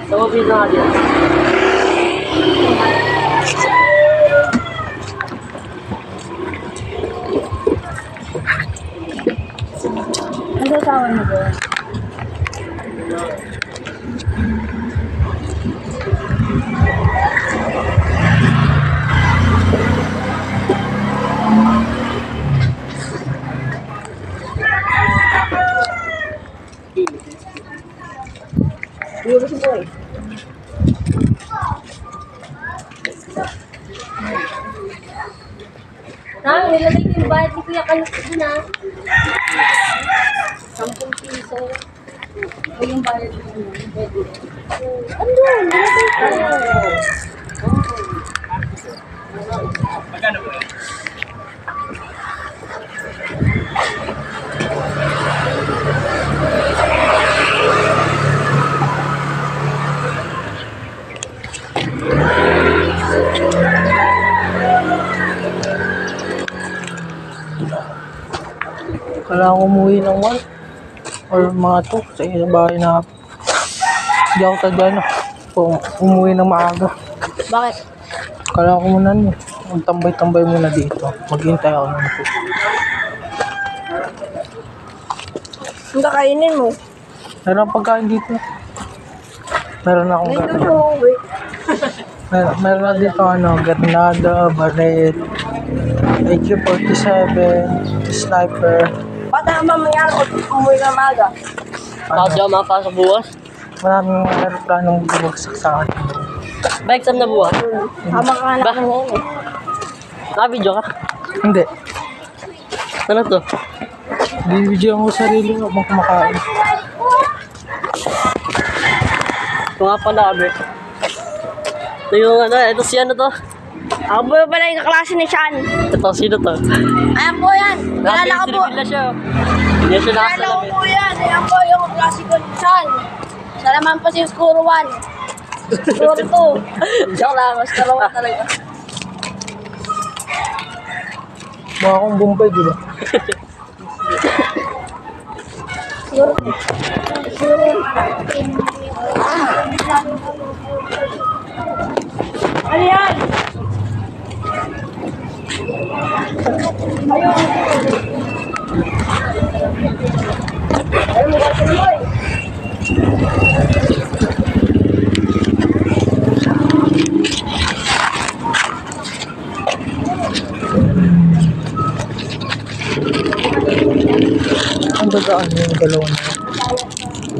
Tawagin na nga dyan. Ano tawag mo ba? Hindi ba siya eh? Nilalagay ko yung bayad ni Kuya Kalot doon ha. 10 piso. O yung bayad ko doon. Pwede. Ano yun? Nilalagay ko. Magkano ba? Kailangan umuwi ng 1 or mga 2 sa isang bahay na hindi ako tadyano kung umuwi ng maaga. Bakit? Kailangan ko muna magtambay-tambay muna dito. Maghintay ako ng 2. Ang kakainin mo? Meron akong pagkain dito. Meron akong May gano'n. tutuwi. Meron na dito Granada, Barret, AK-47, Sniper. Bata mamaya umuwi na maga. Kasi ako makapasok bukas. Maraming aeroplanong bumagsak sa akin. Bike sam na bukas. Tama ka na ngayon eh. Naka-video ka? Hindi. Ano to? Bibidyoan ko sarili ko habang kumakain. Ito nga pala, Abe. Ito yung ito si ano to? Ako po pala yung kaklase ni Sean. Ito, sino to? Ayan po yan. Kilala ko po. Nakapin siya. Hindi siya Kilala ko nakasalamin. po yan. Ayan po yung kaklase ko ni Sean. Siya naman po si Skuro 1. Skuro 2. Joke lang. Mas kalawa talaga. Mukha akong Bombay, di ba? Skuro 2. Ano yan? Ayun mo kasi mo eh. Ang dadaan yung dalawa na yun.